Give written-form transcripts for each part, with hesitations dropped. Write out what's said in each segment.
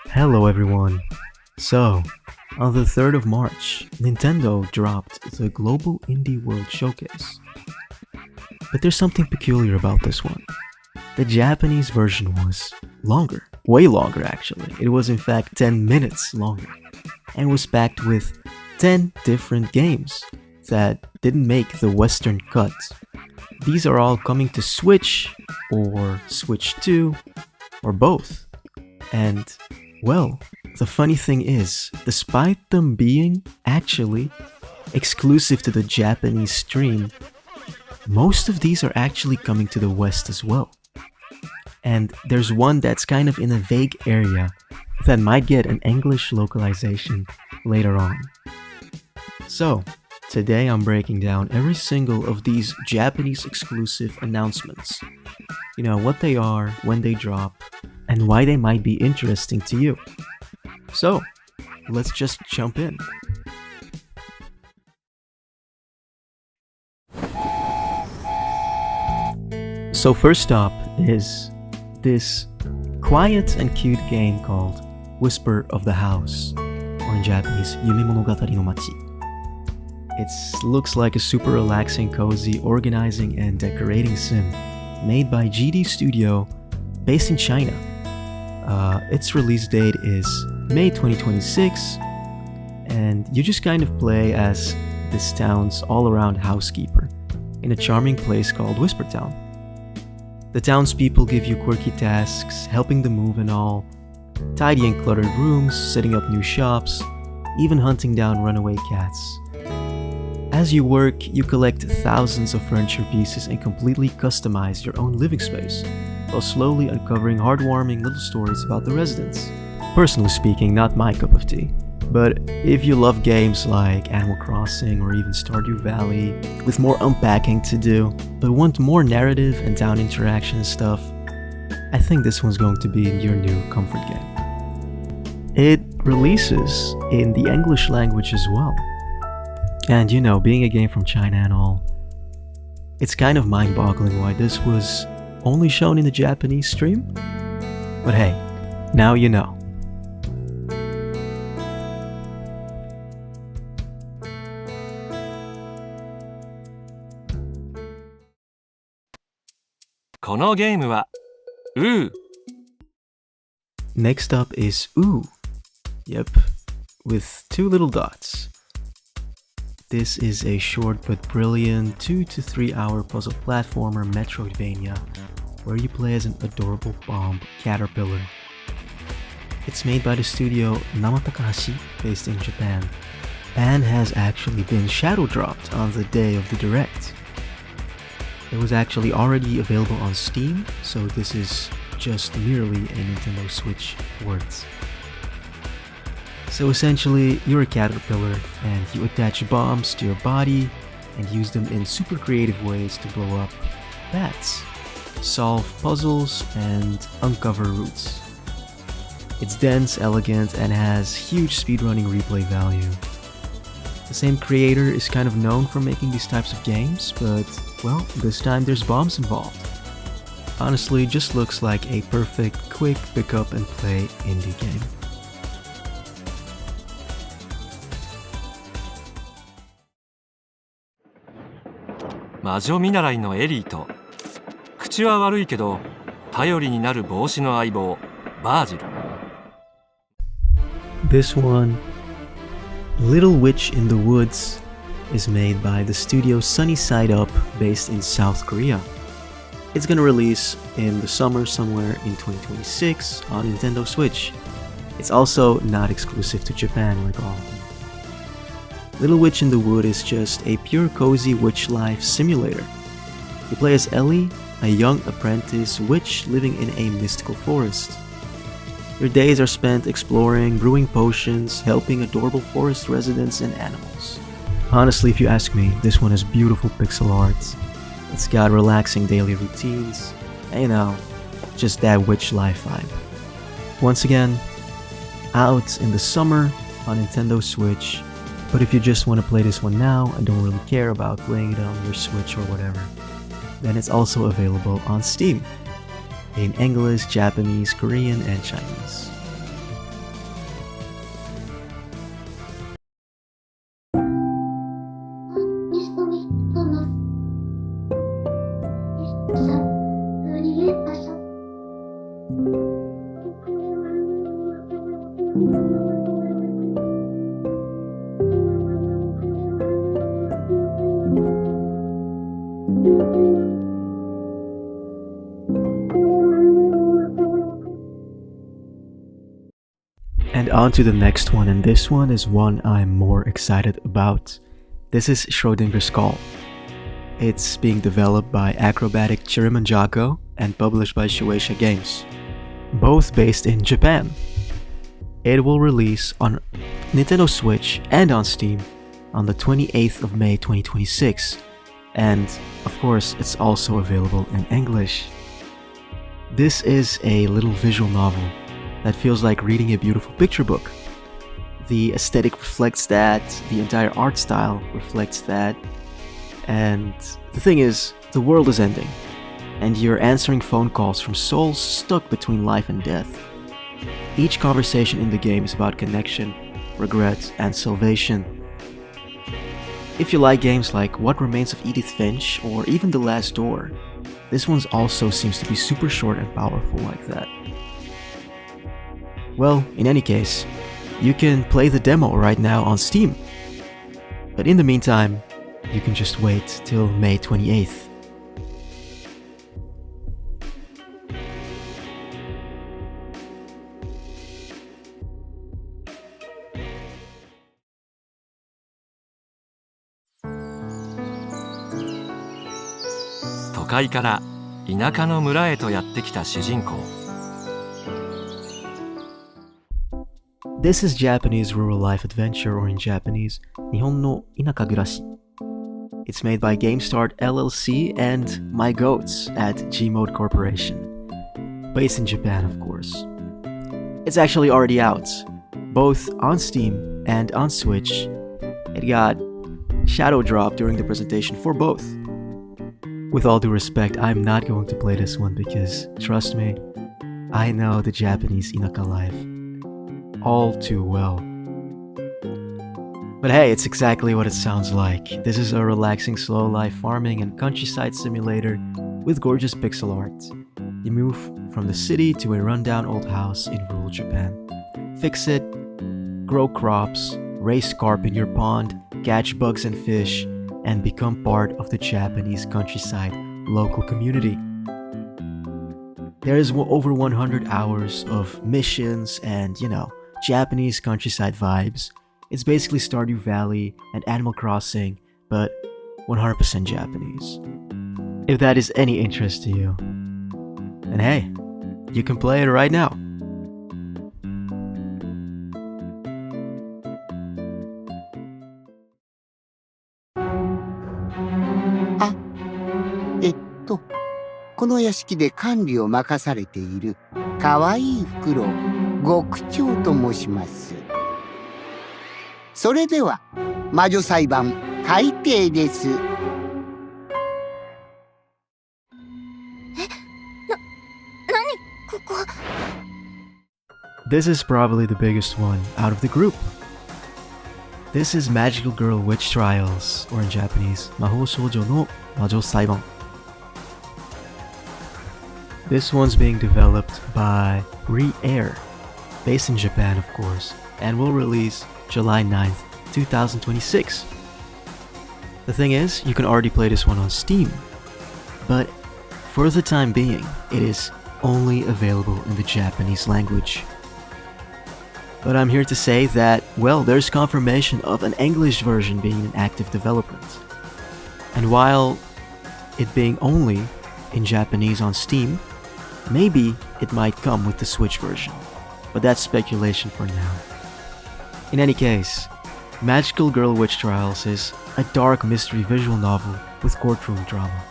Hello everyone. So, on the 3rd of March, Nintendo dropped the Global Indie World Showcase. But there's something peculiar about this one. The Japanese version was longer, way longer actually. It was in fact 10 minutes longer, and was packed with 10 different games that didn't make the Western cut. These are all coming to Switch, or Switch 2, or both. And, well, the funny thing is, despite them being actually exclusive to the Japanese stream, most of these are actually coming to the West as well. And there's one that's kind of in a vague area that might get an English localization later on. So, today I'm breaking down every single of these Japanese exclusive announcements. You know, what they are, when they drop, and why they might be interesting to you. So, let's just jump in. So first up is this quiet and cute game called Whisper of the House, or in Japanese, Yume Monogatari no Machi. It looks like a super relaxing, cozy, organizing and decorating sim made by GD Studio, based in China. Its release date is May 2026, and you just kind of play as this town's all-around housekeeper in a charming place called Whisper Town. The townspeople give you quirky tasks, helping them move and all, tidying cluttered rooms, setting up new shops, even hunting down runaway cats. As you work, you collect thousands of furniture pieces and completely customize your own living space, while slowly uncovering heartwarming little stories about the residents. Personally speaking, not my cup of tea, but if you love games like Animal Crossing or even Stardew Valley, with more unpacking to do, but want more narrative and town interaction and stuff, I think this one's going to be your new comfort game. It releases in the English language as well. And you know, being a game from China and all, it's kind of mind-boggling why this was only shown in the Japanese stream. But hey, now you know. Next up is OO. Yep, with 2 little dots. This is a short but brilliant 2 to 3 hour puzzle platformer Metroidvania where you play as an adorable bomb caterpillar. It's made by the studio Namatakahashi, based in Japan, and has actually been shadow dropped on the day of the direct. It was actually already available on Steam, so this is just merely a Nintendo Switch port. So essentially, you're a caterpillar and you attach bombs to your body and use them in super creative ways to blow up bats, solve puzzles, and uncover routes. It's dense, elegant, and has huge speedrunning replay value. The same creator is kind of known for making these types of games, but, well, this time there's bombs involved. Honestly, just looks like a perfect, quick pick up and play indie game. This one, Little Witch in the Woods, is made by the studio Sunny Side Up, based in South Korea. It's gonna release in the summer somewhere in 2026 on Nintendo Switch. It's also not exclusive to Japan like all of them. Little Witch in the Wood is just a pure cozy witch life simulator. You play as Ellie, a young apprentice witch living in a mystical forest. Your days are spent exploring, brewing potions, helping adorable forest residents and animals. Honestly, if you ask me, this one has beautiful pixel art. It's got relaxing daily routines, and you know, just that witch life vibe. Once again, out in the summer on Nintendo Switch, but if you just want to play this one now and don't really care about playing it on your Switch or whatever, then it's also available on Steam in English, Japanese, Korean, and Chinese. And on to the next one, and this one is one I'm more excited about. This is Schrödinger's Call. It's being developed by Acrobatic Chirimanjaco and published by Shueisha Games, both based in Japan. It will release on Nintendo Switch and on Steam on the 28th of May 2026, and of course it's also available in English. This is a little visual novel that feels like reading a beautiful picture book. The aesthetic reflects that, the entire art style reflects that, and the thing is, the world is ending, and you're answering phone calls from souls stuck between life and death. Each conversation in the game is about connection, regret, and salvation. If you like games like What Remains of Edith Finch or even The Last Door, this one also seems to be super short and powerful like that. Well, in any case, you can play the demo right now on Steam. But in the meantime, you can just wait till May 28th.都会から田舎の村へとやってきた主人公。This is Japanese rural life adventure, or in Japanese, 日本の田舎暮らし. It's made by GameStart LLC and My Goats at Gmode Corporation. Based in Japan, of course. It's actually already out, both on Steam and on Switch. It got shadow dropped during the presentation for both. With all due respect, I'm not going to play this one because, trust me, I know the Japanese inaka life all too well. But hey, it's exactly what it sounds like. This is a relaxing slow life farming and countryside simulator with gorgeous pixel art. You move from the city to a rundown old house in rural Japan. Fix it, grow crops, raise carp in your pond, catch bugs and fish, and become part of the Japanese countryside local community. There is over 100 hours of missions and, Japanese countryside vibes. It's basically Stardew Valley and Animal Crossing, but 100% Japanese. If that is any interest to you, then hey, you can play it right now. Ah, この屋敷で管理を任されているかわいいフクロウ、極長と申します。それでは魔女裁判開廷です。ここ。This is probably the biggest one out of the group. This is Magical Girl Witch Trials, or in Japanese, 魔法少女の魔女裁判. This one's being developed by Re-Air, based in Japan of course, and will release July 9th, 2026. The thing is, you can already play this one on Steam, but for the time being, it is only available in the Japanese language. But I'm here to say that, well, there's confirmation of an English version being in active development. And while it being only in Japanese on Steam, maybe it might come with the Switch version, but that's speculation for now. In any case, Magical Girl Witch Trials is a dark mystery visual novel with courtroom drama.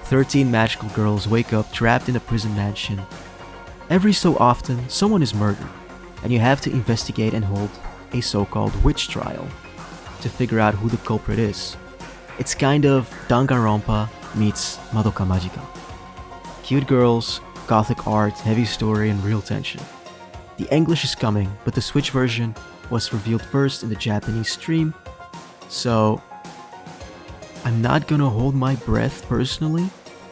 13 magical girls wake up trapped in a prison mansion. Every so often, someone is murdered, and you have to investigate and hold a so-called witch trial to figure out who the culprit is. It's kind of Danganronpa meets Madoka Magica. Cute girls, gothic art, heavy story, and real tension. The English is coming, but the Switch version was revealed first in the Japanese stream, so I'm not gonna hold my breath personally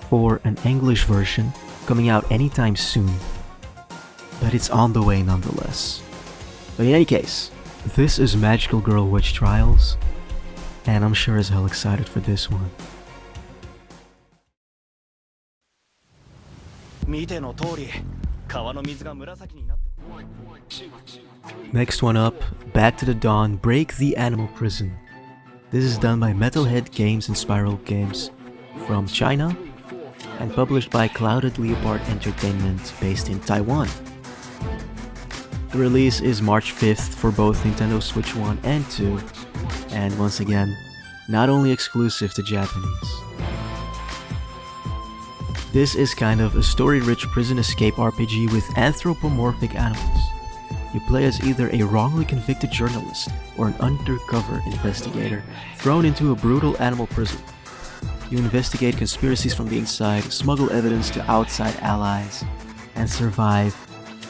for an English version coming out anytime soon, but it's on the way nonetheless. But in any case, this is Magical Girl Witch Trials, and I'm sure as hell excited for this one. Next one up, Back to the Dawn, Break the Animal Prison. This is done by Metalhead Games and Spiral Games from China and published by Clouded Leopard Entertainment based in Taiwan. The release is March 5th for both Nintendo Switch 1 and 2, and once again, not only exclusive to Japanese. This is kind of a story-rich prison escape RPG with anthropomorphic animals. You play as either a wrongly convicted journalist or an undercover investigator thrown into a brutal animal prison. You investigate conspiracies from the inside, smuggle evidence to outside allies, and survive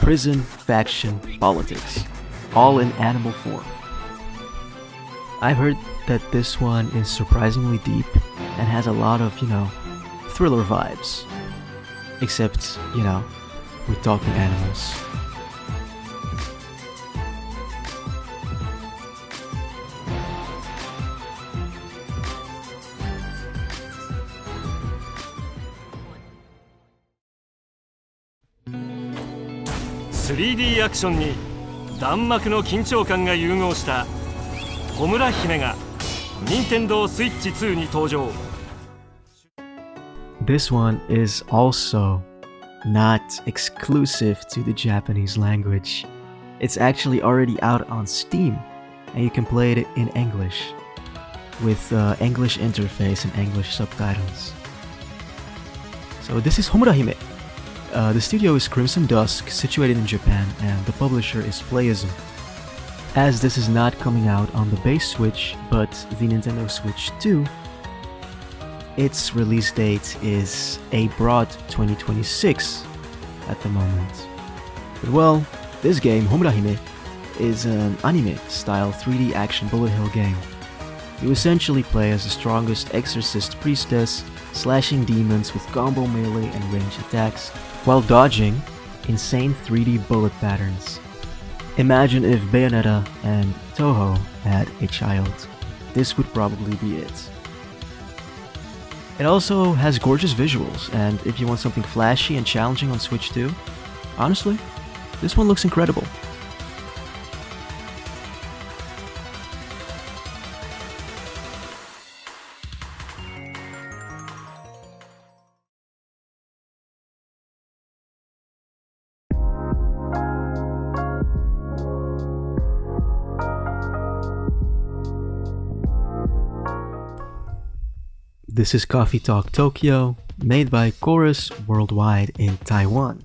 prison faction politics, all in animal form. I've heard that this one is surprisingly deep and has a lot of, thriller vibes. Except, we're talking animals.3D アクションに弾幕の緊張感が融合したHomura-himeが任天堂スイッチ2に登場。This one is also not exclusive to the Japanese language. It's actually already out on Steam, and you can play it in English with English interface and English subtitles. So this is Homura-hime. The studio is Crimson Dusk, situated in Japan, and the publisher is Prism. As this is not coming out on the base Switch, but the Nintendo Switch 2, its release date is a broad 2026 at the moment. But well, this game, Homura-hime, is an anime-style 3D action bullet hell game. You essentially play as the strongest exorcist priestess, slashing demons with combo melee and range attacks, while dodging insane 3D bullet patterns. Imagine if Bayonetta and Toho had a child. This would probably be it. It also has gorgeous visuals, and if you want something flashy and challenging on Switch 2, honestly, this one looks incredible. This is Coffee Talk Tokyo, made by Chorus Worldwide in Taiwan.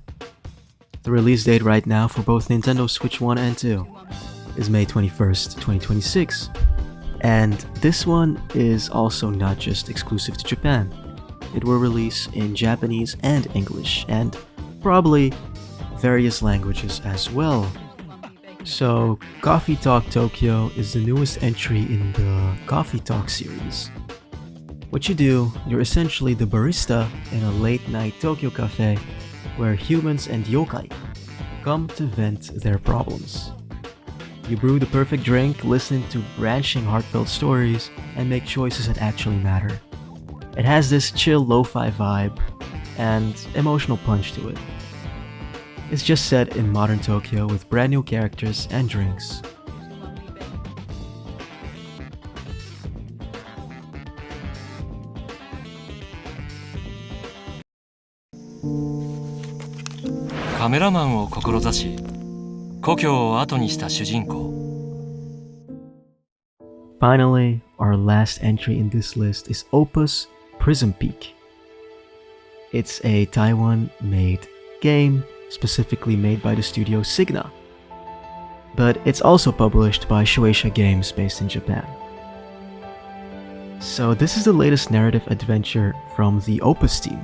The release date right now for both Nintendo Switch 1 and 2 is May 21st, 2026. And this one is also not just exclusive to Japan. It will release in Japanese and English, and probably various languages as well. So, Coffee Talk Tokyo is the newest entry in the Coffee Talk series. What you do, you're essentially the barista in a late-night Tokyo cafe where humans and yokai come to vent their problems. You brew the perfect drink, listen to branching heartfelt stories, and make choices that actually matter. It has this chill lo-fi vibe and emotional punch to it. It's just set in modern Tokyo with brand new characters and drinks.「カメラマンを志し故郷を後にした主人公」 Finally, our last entry in this list is OPUS Prism Peak. It's a Taiwan-made game, specifically made by the studio Signa. But it's also published by Shueisha Games based in Japan. So this is the latest narrative adventure from the OPUS team.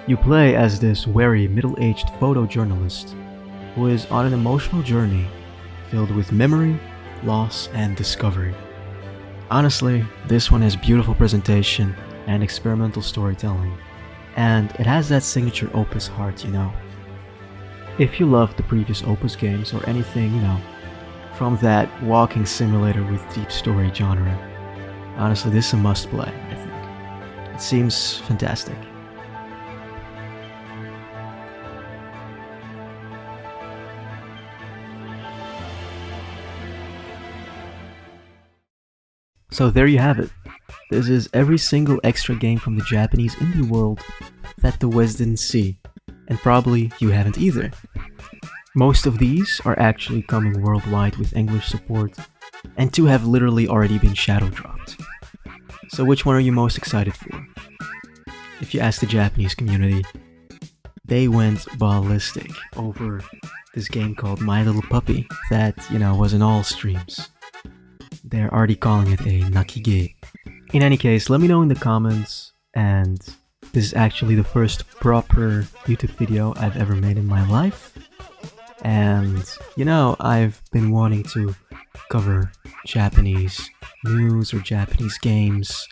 You play as this wary middle-aged photojournalist who is on an emotional journey filled with memory, loss, and discovery. Honestly, this one has beautiful presentation and experimental storytelling, and it has that signature Opus heart, If you loved the previous Opus games or anything, from that walking simulator with deep story genre. Honestly, this is a must play, I think. It seems fantastic. So there you have it. This is every single extra game from the Japanese indie world that the West didn't see, and probably you haven't either. Most of these are actually coming worldwide with English support, and 2 have literally already been shadow dropped. So which one are you most excited for? If you ask the Japanese community, they went ballistic over this game called My Little Puppy that, was in all streams. They're already calling it a nakige. In any case, let me know in the comments, and this is actually the first proper YouTube video I've ever made in my life. And, I've been wanting to cover Japanese news or Japanese games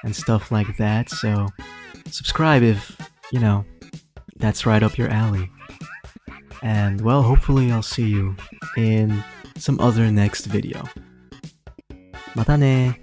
and stuff like that, so subscribe if, that's right up your alley. And, well, hopefully I'll see you in some other next video. またね